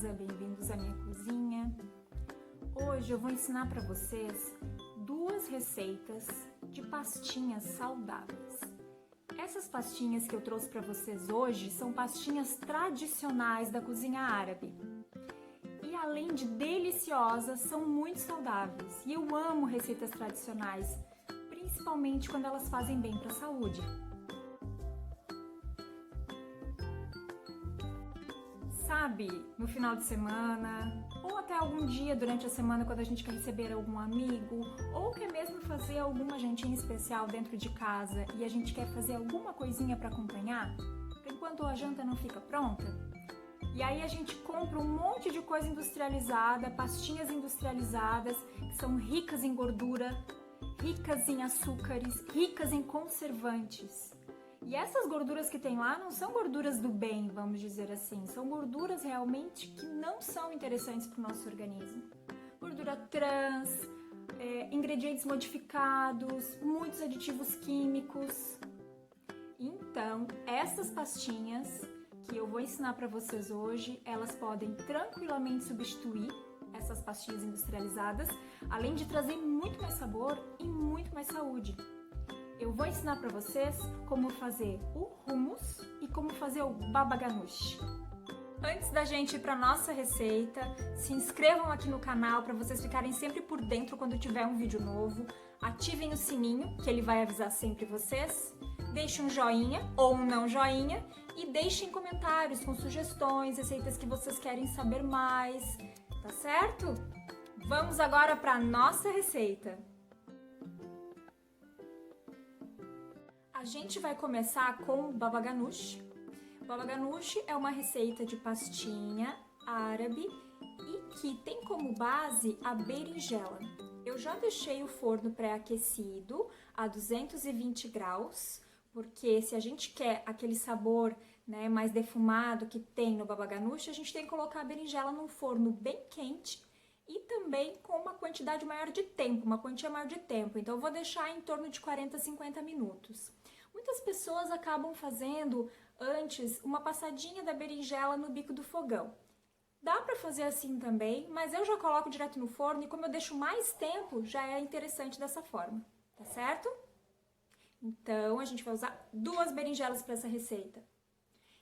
casa, bem-vindos à minha cozinha. Hoje eu vou ensinar para vocês duas receitas de pastinhas saudáveis. Essas pastinhas que eu trouxe para vocês hoje são pastinhas tradicionais da cozinha árabe. E além de deliciosas, são muito saudáveis. E eu amo receitas tradicionais, principalmente quando elas fazem bem para a saúde. Sabe, no final de semana, ou até algum dia durante a semana quando a gente quer receber algum amigo, ou quer mesmo fazer alguma jantinha especial dentro de casa e a gente quer fazer alguma coisinha para acompanhar, enquanto a janta não fica pronta. E aí a gente compra um monte de coisa industrializada, pastinhas industrializadas, que são ricas em gordura, ricas em açúcares, ricas em conservantes. E essas gorduras que tem lá não são gorduras do bem, vamos dizer assim, são gorduras realmente que não são interessantes para o nosso organismo. Gordura trans, ingredientes modificados, muitos aditivos químicos. Então, essas pastinhas que eu vou ensinar para vocês hoje, elas podem tranquilamente substituir essas pastinhas industrializadas, além de trazer muito mais sabor e muito mais saúde. Eu vou ensinar para vocês como fazer o hummus e como fazer o baba ganoush. Antes da gente ir para nossa receita, se inscrevam aqui no canal para vocês ficarem sempre por dentro quando tiver um vídeo novo. Ativem o sininho, que ele vai avisar sempre vocês. Deixem um joinha ou um não joinha e deixem comentários com sugestões, receitas que vocês querem saber mais, tá certo? Vamos agora para nossa receita. A gente vai começar com o baba ganoush. O baba ganoush é uma receita de pastinha árabe e que tem como base a berinjela. Eu já deixei o forno pré-aquecido a 220 graus, porque se a gente quer aquele sabor, né, mais defumado que tem no baba ganoush, a gente tem que colocar a berinjela num forno bem quente e também com uma quantidade maior de tempo, uma quantia maior de tempo. Então eu vou deixar em torno de 40 a 50 minutos. Muitas pessoas acabam fazendo antes uma passadinha da berinjela no bico do fogão. Dá para fazer assim também, mas eu já coloco direto no forno e como eu deixo mais tempo, já é interessante dessa forma, tá certo? Então a gente vai usar 2 berinjelas para essa receita.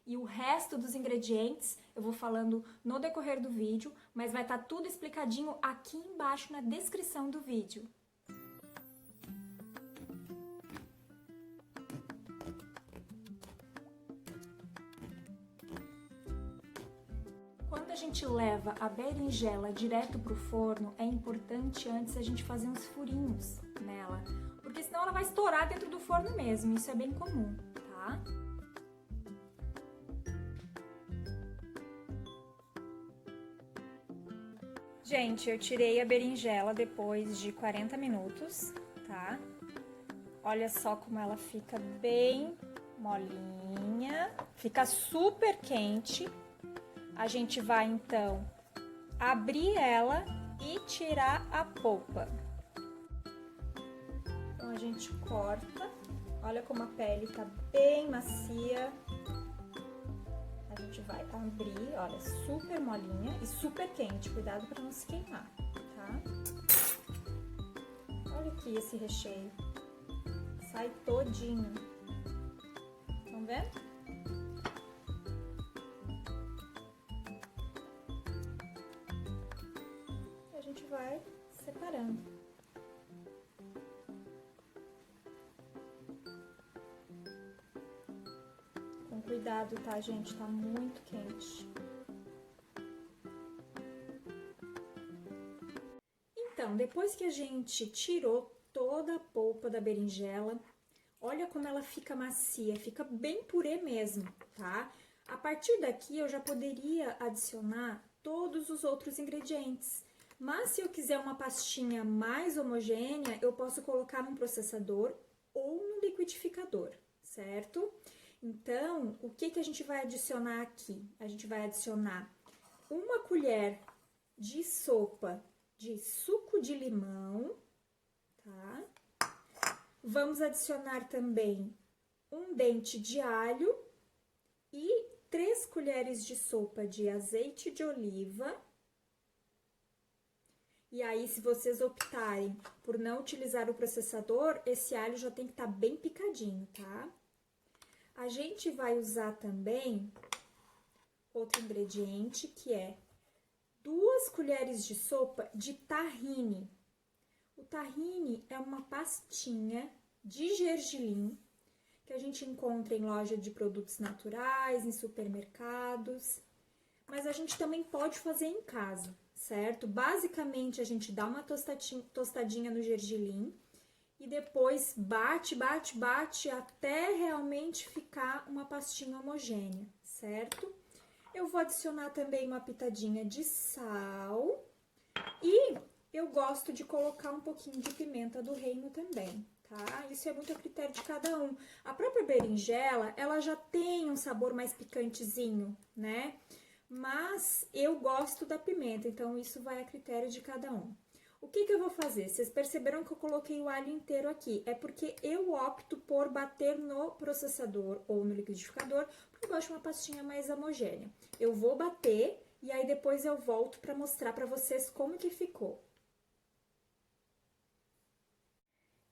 E o resto dos ingredientes eu vou falando no decorrer do vídeo, mas vai estar tudo explicadinho aqui embaixo na descrição do vídeo. Quando a gente leva a berinjela direto para o forno, é importante antes a gente fazer uns furinhos nela, porque senão ela vai estourar dentro do forno mesmo, isso é bem comum, tá? Gente, eu tirei a berinjela depois de 40 minutos, tá? Olha só como ela fica bem molinha, fica super quente. A gente vai, então, abrir ela e tirar a polpa. Então, a gente corta. Olha como a pele tá bem macia. A gente vai abrir, olha, super molinha e super quente. Cuidado para não se queimar, tá? Olha aqui esse recheio. Sai todinho. Estão vendo? A gente vai separando. Com cuidado, tá, gente? Tá muito quente. Então, depois que a gente tirou toda a polpa da berinjela, olha como ela fica macia, fica bem purê mesmo, tá? A partir daqui eu já poderia adicionar todos os outros ingredientes. Mas se eu quiser uma pastinha mais homogênea, eu posso colocar num processador ou no liquidificador, certo? Então, o que que a gente vai adicionar aqui? A gente vai adicionar 1 colher de sopa de suco de limão, tá? Vamos adicionar também um dente de alho e 3 colheres de sopa de azeite de oliva. E aí, se vocês optarem por não utilizar o processador, esse alho já tem que estar bem picadinho, tá? A gente vai usar também outro ingrediente, que é 2 colheres de sopa de tahine. O tahine é uma pastinha de gergelim que a gente encontra em loja de produtos naturais, em supermercados, mas a gente também pode fazer em casa, certo? Basicamente, a gente dá uma tostadinha no gergelim e depois bate, bate, bate até realmente ficar uma pastinha homogênea, certo? Eu vou adicionar também uma pitadinha de sal e eu gosto de colocar um pouquinho de pimenta do reino também, tá? Isso é muito a critério de cada um. A própria berinjela, ela já tem um sabor mais picantezinho, né? Mas eu gosto da pimenta, então isso vai a critério de cada um. O que que eu vou fazer? Vocês perceberam que eu coloquei o alho inteiro aqui? É porque eu opto por bater no processador ou no liquidificador, porque eu gosto de uma pastinha mais homogênea. Eu vou bater e aí depois eu volto para mostrar para vocês como que ficou.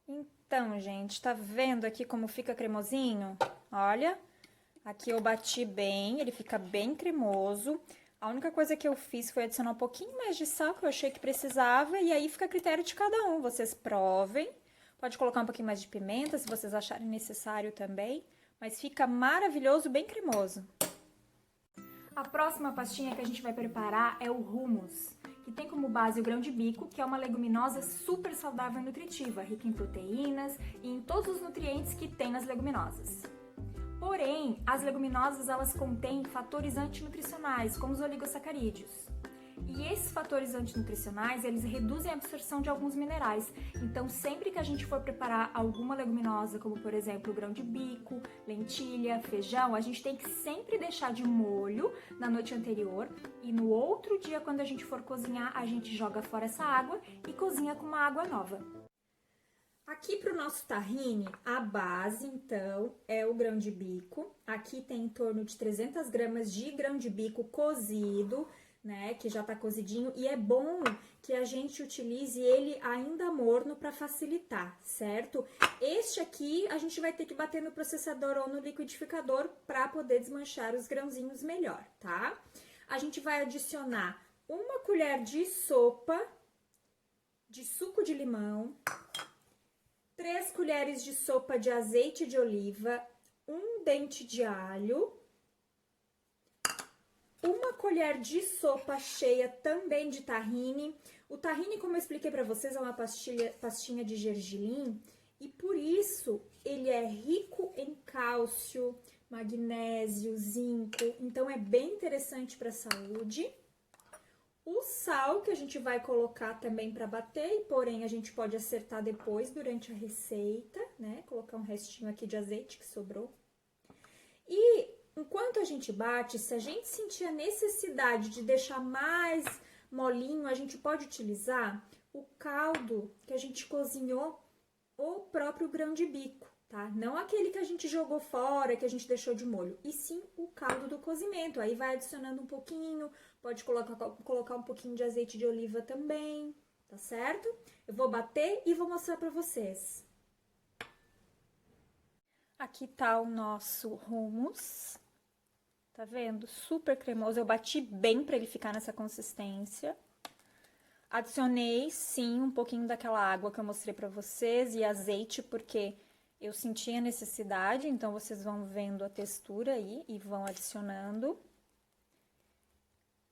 Então, gente, tá vendo aqui como fica cremosinho? Olha, aqui eu bati bem, ele fica bem cremoso. A única coisa que eu fiz foi adicionar um pouquinho mais de sal, que eu achei que precisava, e aí fica a critério de cada um. Vocês provem, pode colocar um pouquinho mais de pimenta, se vocês acharem necessário também, mas fica maravilhoso, bem cremoso. A próxima pastinha que a gente vai preparar é o hummus, que tem como base o grão de bico, que é uma leguminosa super saudável e nutritiva, rica em proteínas e em todos os nutrientes que tem nas leguminosas. Porém, as leguminosas elas contêm fatores antinutricionais, como os oligossacarídeos. E esses fatores antinutricionais, eles reduzem a absorção de alguns minerais. Então, sempre que a gente for preparar alguma leguminosa, como por exemplo o grão de bico, lentilha, feijão, a gente tem que sempre deixar de molho na noite anterior e no outro dia, quando a gente for cozinhar, a gente joga fora essa água e cozinha com uma água nova. Aqui para o nosso tahine, a base, então, é o grão de bico. Aqui tem em torno de 300 gramas de grão de bico cozido, né, que já tá cozidinho. E é bom que a gente utilize ele ainda morno para facilitar, certo? Este aqui a gente vai ter que bater no processador ou no liquidificador para poder desmanchar os grãozinhos melhor, tá? A gente vai adicionar 1 colher de sopa de suco de limão, 3 colheres de sopa de azeite de oliva, 1 dente de alho, 1 colher de sopa cheia também de tahine. O tahine, como eu expliquei para vocês, é uma pastinha de gergelim e por isso ele é rico em cálcio, magnésio, zinco, então é bem interessante para a saúde. O sal que a gente vai colocar também para bater, porém a gente pode acertar depois durante a receita, né? Colocar um restinho aqui de azeite que sobrou. E enquanto a gente bate, se a gente sentir a necessidade de deixar mais molinho, a gente pode utilizar o caldo que a gente cozinhou ou o próprio grão de bico, tá? Não aquele que a gente jogou fora, que a gente deixou de molho, e sim o caldo do cozimento. Aí vai adicionando um pouquinho, pode colocar um pouquinho de azeite de oliva também, tá certo? Eu vou bater e vou mostrar pra vocês. Aqui tá o nosso hummus, tá vendo? Super cremoso, eu bati bem pra ele ficar nessa consistência. Adicionei, sim, um pouquinho daquela água que eu mostrei pra vocês e azeite, porque eu senti a necessidade, então vocês vão vendo a textura aí e vão adicionando.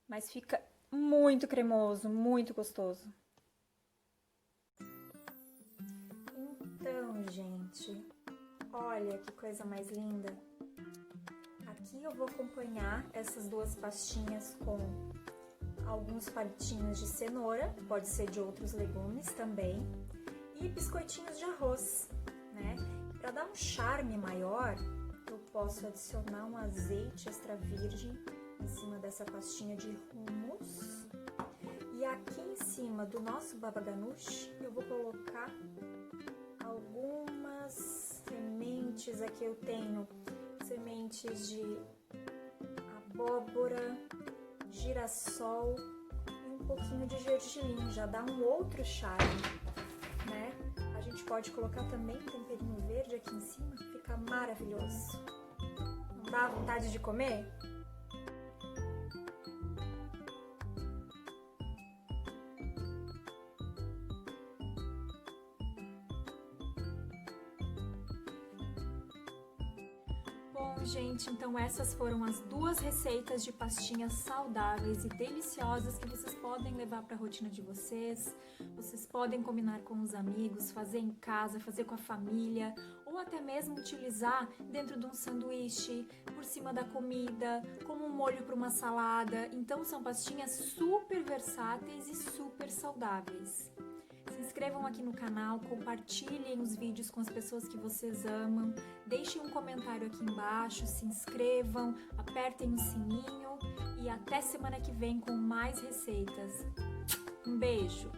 Mas fica muito cremoso, muito gostoso. Então, gente, olha que coisa mais linda. Aqui eu vou acompanhar essas 2 pastinhas com alguns palitinhos de cenoura, pode ser de outros legumes também, e biscoitinhos de arroz, né? Para dar um charme maior, eu posso adicionar um azeite extra virgem em cima dessa pastinha de hummus. E aqui em cima do nosso baba ganoush, eu vou colocar algumas sementes. Aqui eu tenho sementes de abóbora, girassol e um pouquinho de gergelim. Já dá um outro charme, né? A gente pode colocar também um temperinho verde aqui em cima, fica maravilhoso. Não dá vontade de comer? Bom, gente, então essas foram as 2 receitas de pastinhas saudáveis e deliciosas que vocês podem levar para a rotina de vocês. Vocês podem combinar com os amigos, fazer em casa, fazer com a família, ou até mesmo utilizar dentro de um sanduíche, por cima da comida, como um molho para uma salada. Então são pastinhas super versáteis e super saudáveis. Se inscrevam aqui no canal, compartilhem os vídeos com as pessoas que vocês amam, deixem um comentário aqui embaixo, se inscrevam, apertem o sininho e até semana que vem com mais receitas. Um beijo!